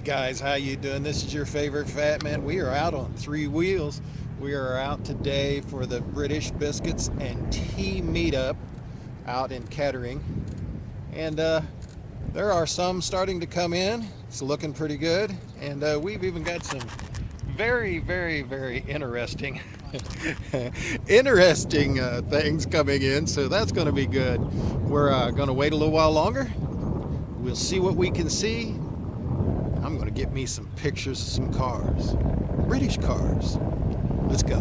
Hey guys, how you doing? This is your favorite fat man. We are out on three wheels. We are out today for the British Biscuits and Tea meetup out in Kettering. And there are some starting to come in. It's looking pretty good. And we've even got some very interesting interesting things coming in. So that's going to be good. We're going to wait a little while longer. We'll see what we can see. I'm going to get me some pictures of some cars. British cars. Let's go.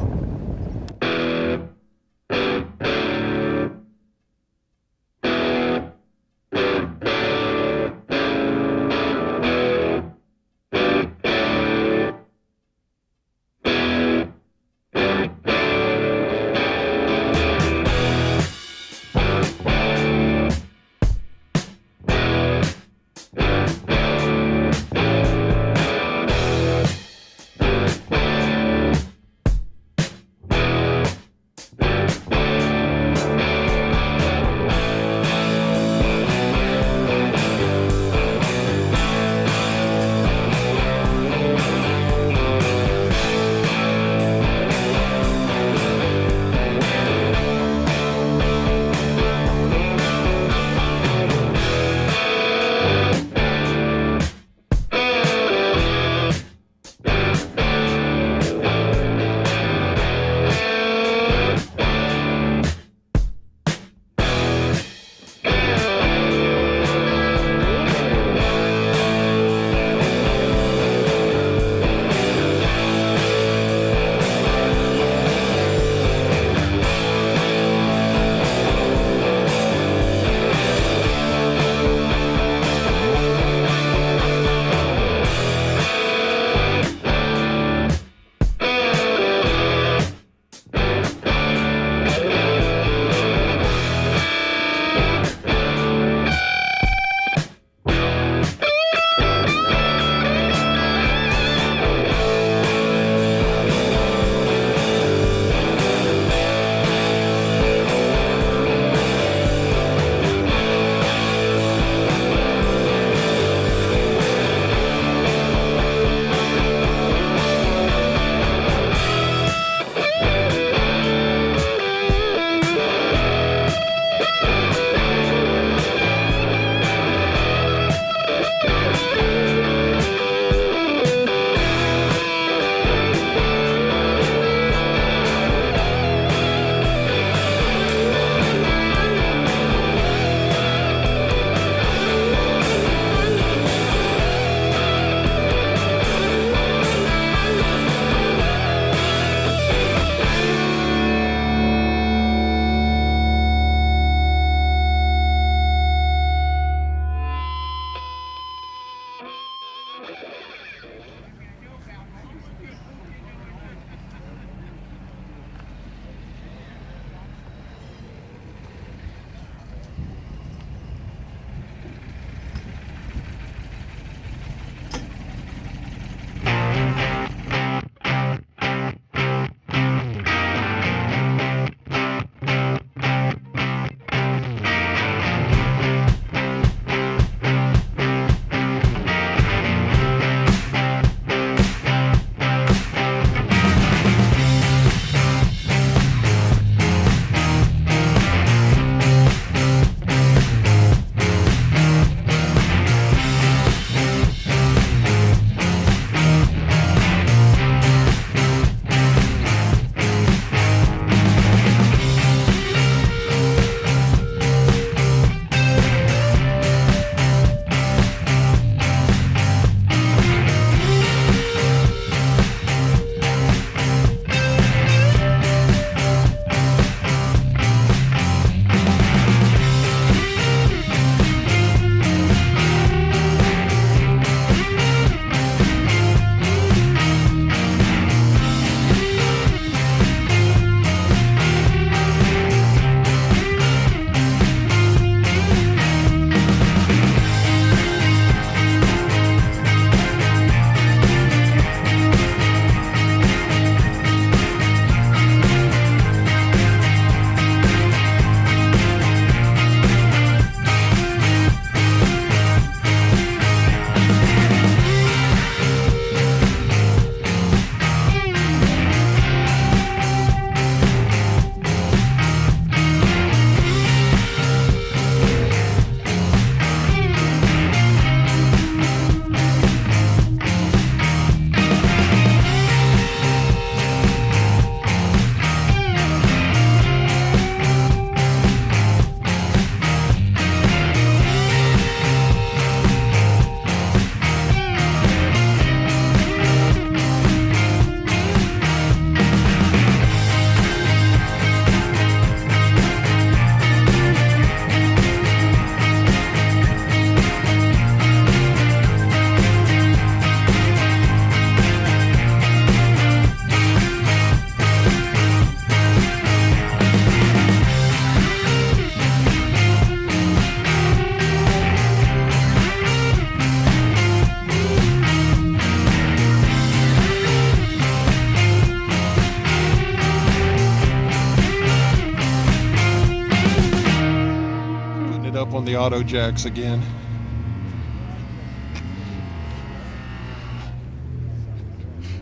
auto jacks again.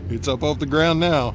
It's up off the ground now.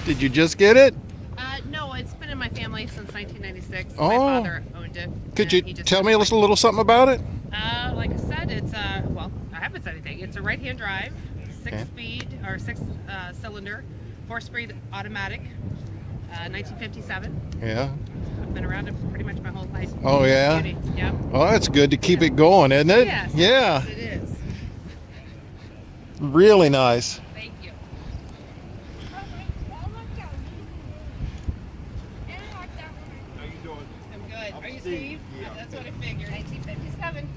Did you just get it? No, it's been in my family since 1996. Oh. My father owned it. Could you tell me a little something about it? Like I said, it's well, I haven't said anything. It's a right-hand drive, six-speed or six-cylinder, four-speed automatic, 1957. Yeah. I've been around it pretty much my whole life. Oh yeah. Yep. Well, that's good to keep it going, isn't it? Yes. Yeah. It is. Really nice. Thank you. How you doing? I'm good. I'm Are you Steve. Steve? Yeah. That's what I figured. 1957.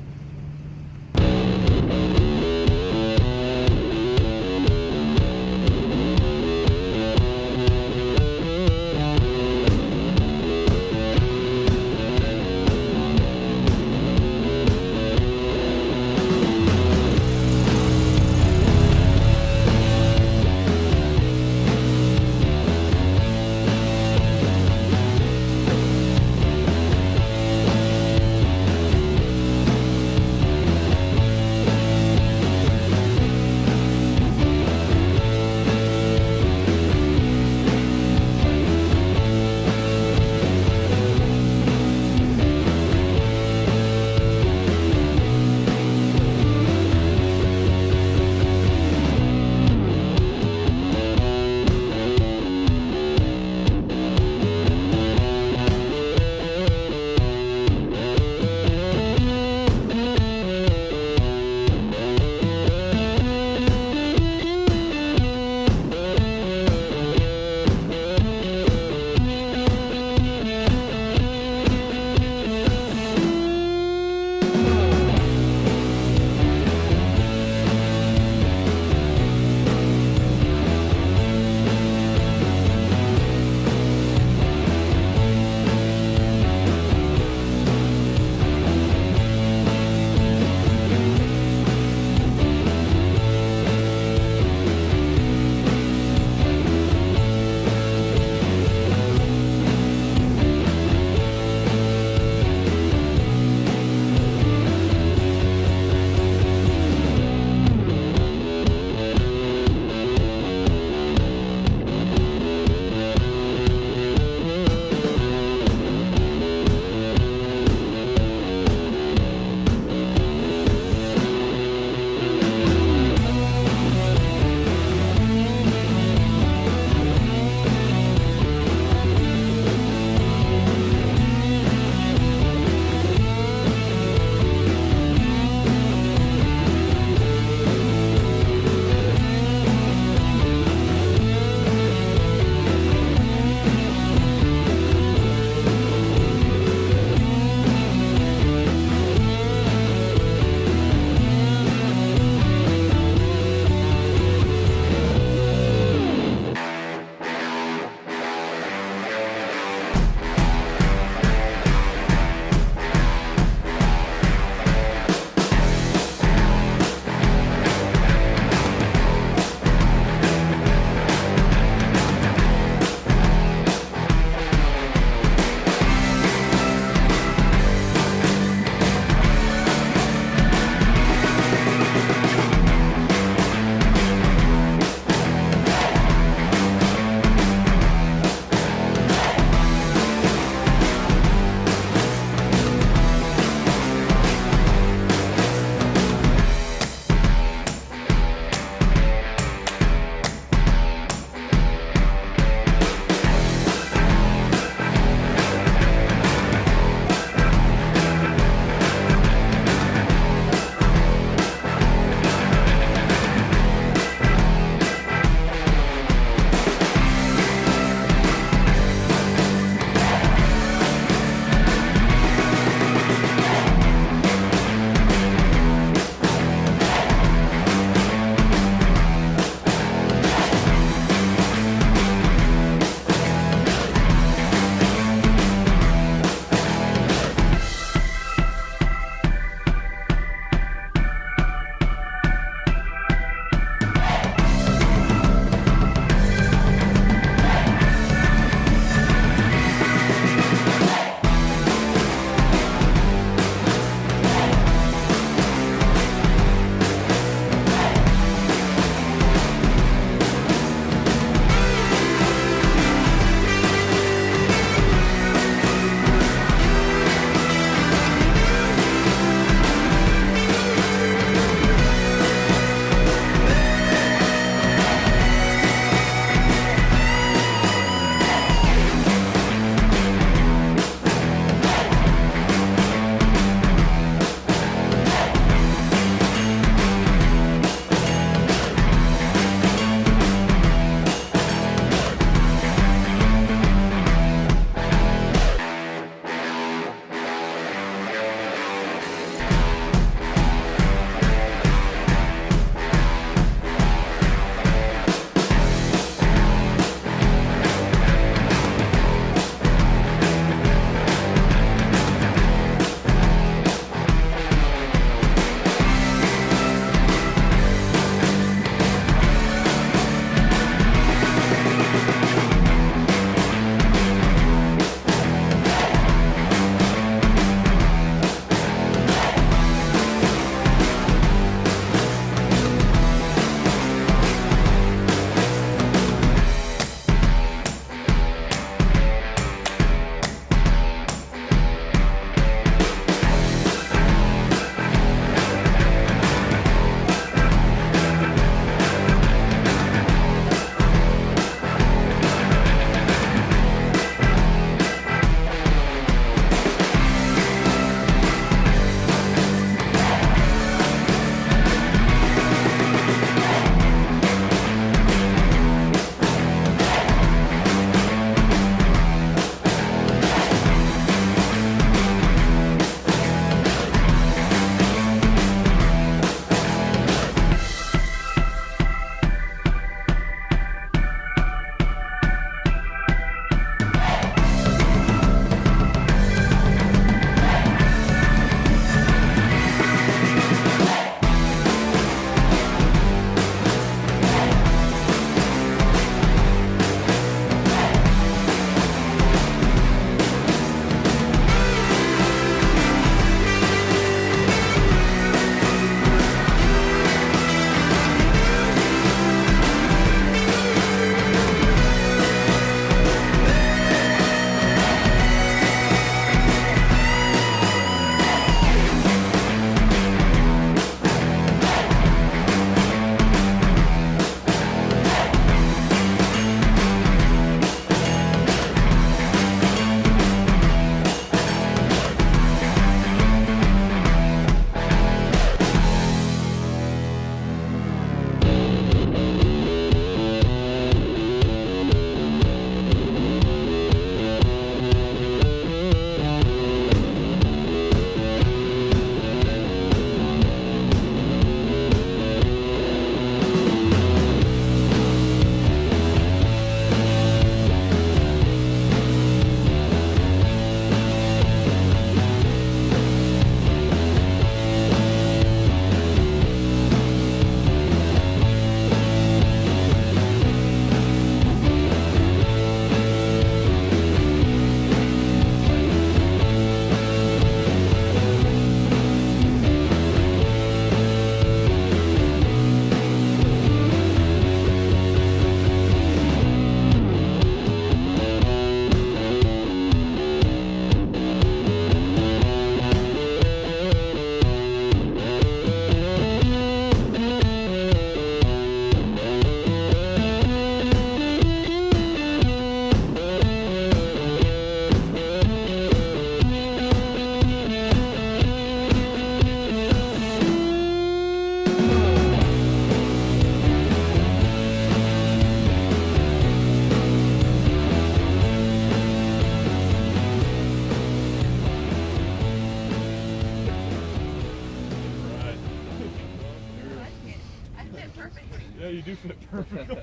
do fit perfectly.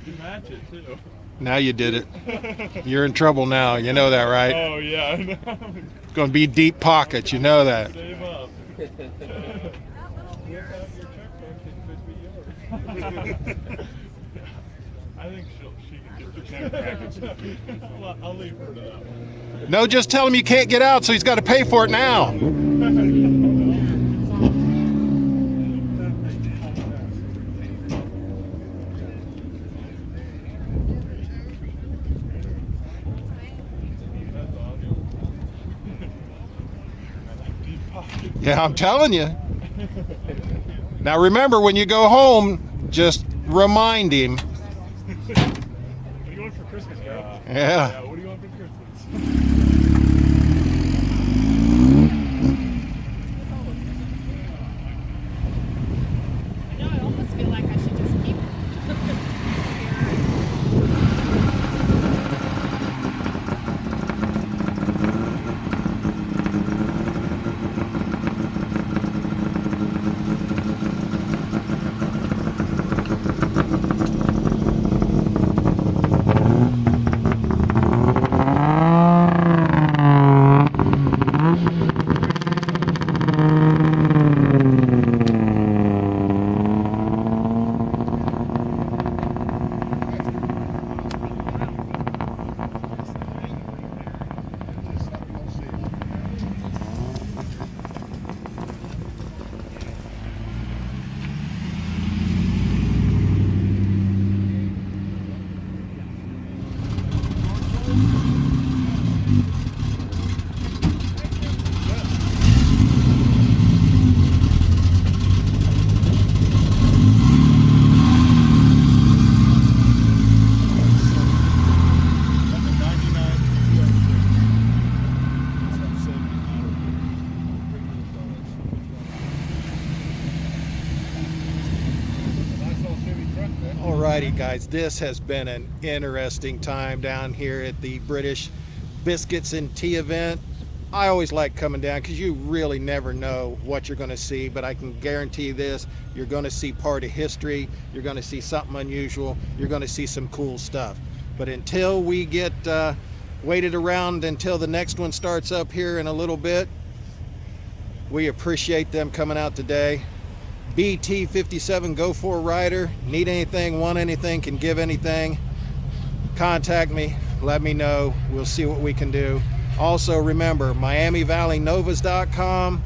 You match it too. Now you did it. You're in trouble now. You know that, right? Oh yeah, I know. It's going to be deep pockets. You know that. Save up. Whip out your checkbook, it could be yours. I think she can get the check package. I'll leave her to that one. No, just tell him you can't get out, so he's got to pay for it now. Yeah, I'm telling you. Now remember, when you go home, just remind him. What are you want for Christmas, girl? Yeah. What do you want for Christmas? I know, I almost feel like I should just keep Alrighty guys, this has been an interesting time down here at the British Biscuits and Tea event. I always like coming down because you really never know what you're going to see, but I can guarantee this, you're going to see part of history, you're going to see something unusual, you're going to see some cool stuff. But until we get waited around until the next one starts up here in a little bit, we appreciate them coming out today. BT57 Go For Rider, need anything, want anything, can give anything, contact me, let me know, we'll see what we can do. Also remember, MiamiValleyNovas.com,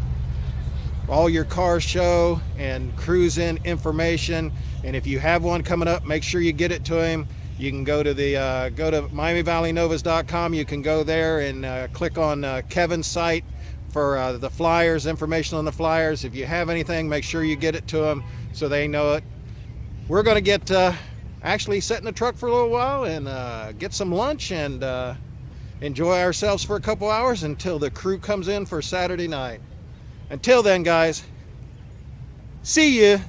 all your car show and cruise-in information, and if you have one coming up, make sure you get it to him. You can go to MiamiValleyNovas.com, you can go there and click on Kevin's site for the flyers, information on the flyers. If you have anything, make sure you get it to them so they know it. We're going to get actually sit in the truck for a little while and get some lunch and enjoy ourselves for a couple hours until the crew comes in for Saturday night. Until then, guys, see ya.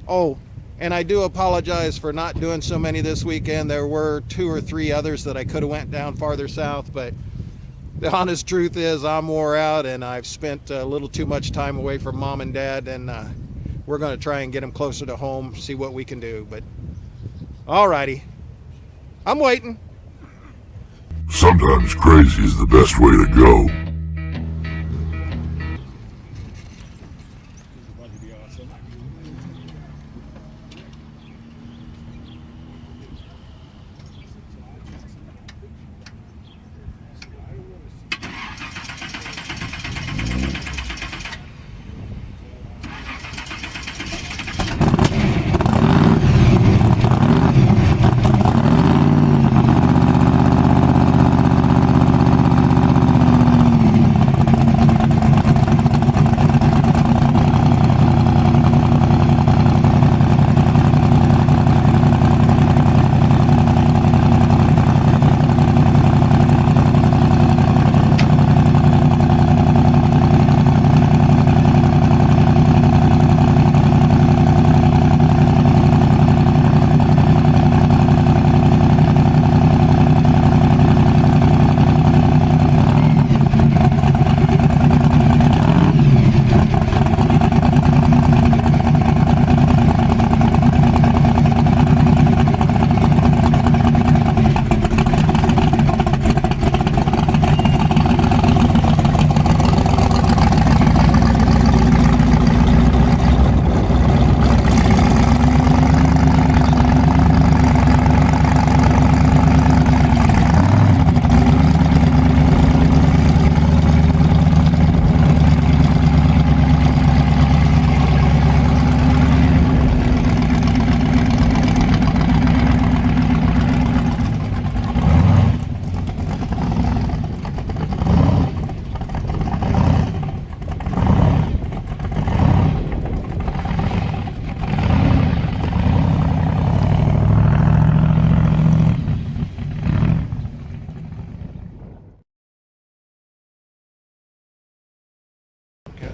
Oh, and I do apologize for not doing so many this weekend. There were 2 or 3 others that I could have went down farther south, but the honest truth is I'm wore out and I've spent a little too much time away from mom and dad, and we're going to try and get them closer to home, see what we can do. But alrighty, I'm waiting. Sometimes crazy is the best way to go.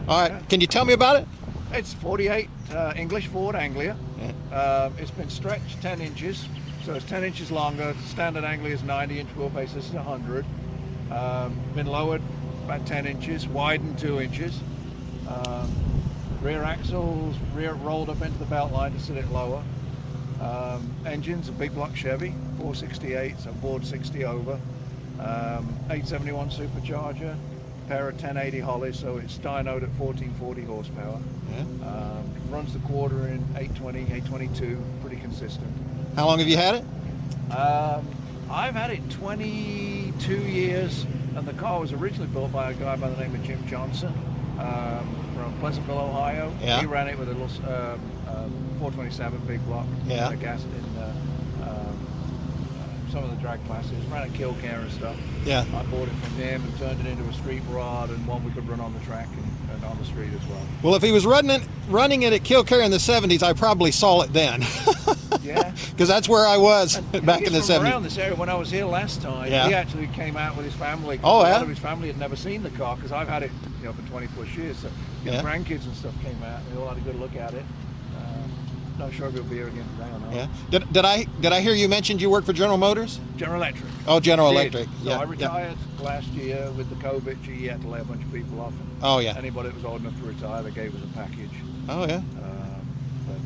All right. Can you tell me about it? It's 48 English Ford Anglia. It's been stretched 10 inches, so it's 10 inches longer. Standard Anglia is 90-inch wheelbase. This is 100. Been lowered about 10 inches, widened 2 inches. Rear axles rolled up into the belt line to sit it lower. Engine's a big block Chevy, 468, so board 60 over. 871 supercharger, pair of 1080 Hollies, so it's dynoed at 1440 horsepower. Yeah. Runs the quarter in 820, 822, pretty consistent. How long have you had it? I've had it 22 years, and the car was originally built by a guy by the name of Jim Johnson from Pleasantville, Ohio. Yeah. He ran it with a little 427 big block. Yeah. Gas in some of the drag classes. Ran at Kill Care and stuff. Yeah. I bought it from him and turned it into a street rod and one we could run on the track and on the street as well. Well, if he was running it at Kilcare in the 70s, I probably saw it then. Yeah. Because that's where I was back in the He's from 70s. around this area. When I was here last time, Yeah. he actually came out with his family. 'Cause Oh, a yeah? lot of his family had never seen the car because I've had it, for 20 plus years. So his Yeah. grandkids and stuff came out and they all had a good look at it. Not sure if he'll be here again today or not. Yeah. Did I hear you mentioned you work for General Motors? General Electric. Oh, General Did. Electric. So Yeah. I retired last year with the COVID. GE had to lay a bunch of people off. And Oh, yeah. Anybody that was old enough to retire, they gave us a package. Oh, yeah. But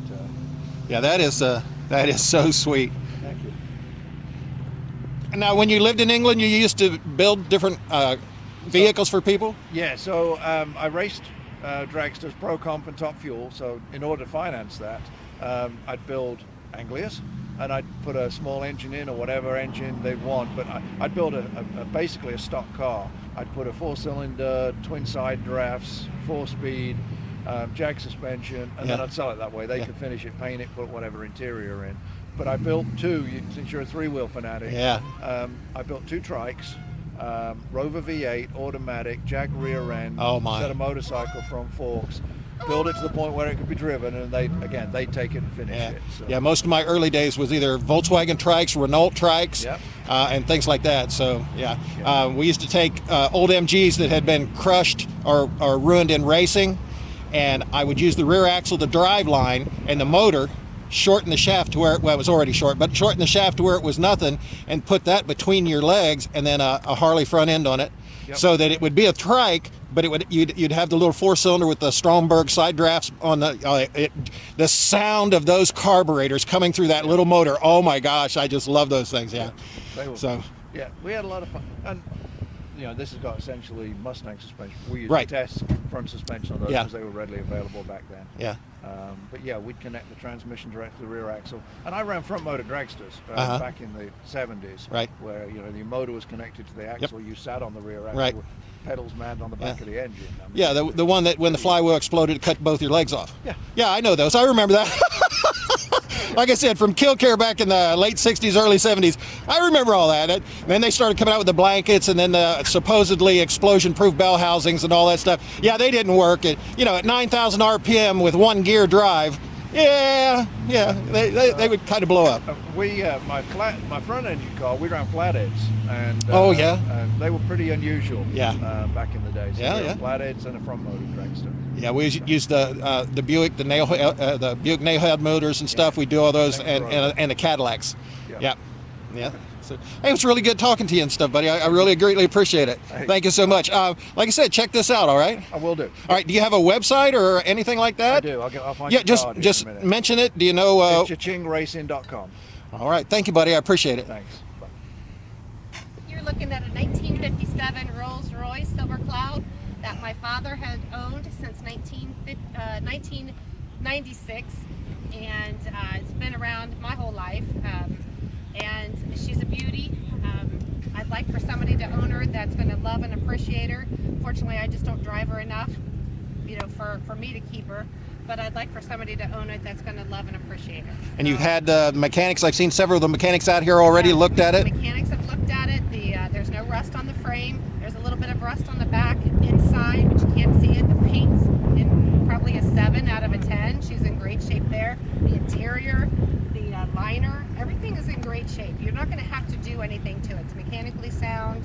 Yeah, that is so sweet. thank you. Now, when you lived in England, you used to build different vehicles for people? Yeah, so I raced dragsters, Pro Comp and Top Fuel. So in order to finance that, I'd build Anglias and I'd put a small engine in or whatever engine they'd want. But I'd build basically a stock car. I'd put a 4-cylinder, twin side drafts, 4-speed, jag suspension, and then Yeah. I'd sell it that way. They Yeah. could finish it, paint it, put whatever interior in. But I built two, since you're a 3-wheel fanatic. Yeah. I built 2 trikes. Rover V8 automatic, jag rear end, Oh, my. set a motorcycle from forks, build it to the point where it could be driven, and they take it and finish Yeah. it. So. Yeah, most of my early days was either Volkswagen trikes, Renault trikes, Yep. and things like that. So, yeah. We used to take old MGs that had been crushed or ruined in racing, and I would use the rear axle, the drive line, and the motor, shorten the shaft to where, well, it was already short, but shorten the shaft to where it was nothing, and put that between your legs, and then a Harley front end on it, Yep. so that it would be a trike, but you'd have the little 4-cylinder with the Stromberg side drafts on the sound of those carburetors coming through that little motor. Oh my gosh, I just love those things. Yeah. They were, So yeah, we had a lot of fun. And this has got essentially Mustang suspension. We used Right. to test front suspension on those Yeah. because they were readily available back then. yeah. But yeah, we'd connect the transmission direct to the rear axle. And I ran front motor dragsters Uh-huh. back in the 70s. Right. Where, the motor was connected to the axle. You sat on the rear axle Right. with pedals manned on the back of the engine. I mean, Yeah, the one that when the flywheel exploded, it cut both your legs off. Yeah. Yeah, I know those. I remember that. Like I said, from Kilcare back in the late 60s, early 70s, I remember all that. Then they started coming out with the blankets and then the supposedly explosion-proof bell housings and all that stuff. Yeah, they didn't work. At 9,000 RPM with 1 gear drive, they would kind of blow up. my front engine car, we ran flatheads, and Oh, yeah? and they were pretty unusual. Yeah. Back in the day. So Yeah, we were yeah. Flatheads and a front motor dragster. Yeah, we used the Buick, the Buick nailhead motors and stuff. We do all those, and the Cadillacs. Yeah. Yeah. So, hey, it was really good talking to you and stuff, buddy. I really greatly appreciate it. Hey. Thank you so much. Like I said, check this out. All right. I will do. All right. Do you have a website or anything like I that? do. I'll find Yeah, your just card here just in a minute. mention it. Do you know? It's chachingracing.com. All right. Thank you, buddy. I appreciate it. Thanks. Bye. You're looking at a 1957 Rolls-Royce Silver Cloud that my father had owned since 1996, and it's been around my whole life. And she's a beauty. I'd like for somebody to own her that's going to love and appreciate her. Fortunately, I just don't drive her enough, for me to keep her. But I'd like for somebody to own it that's going to love and appreciate her. And you've had mechanics. I've seen several of the mechanics out here already looked at it. Mechanics have looked at it. There's no rust on the frame. There's a little bit of rust on the back inside, but you can't see it. The paint's in probably a 7 out of a 10. She's in great shape there. The interior, the liner, everything is in great shape. You're not going to have to do anything to it. It's mechanically sound.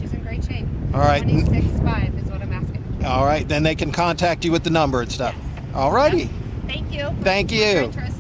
She's in great shape. All right. 26.5 is what I'm asking. All right, then they can contact you with the number and stuff. All righty. Thank you. Thank for your you. interest.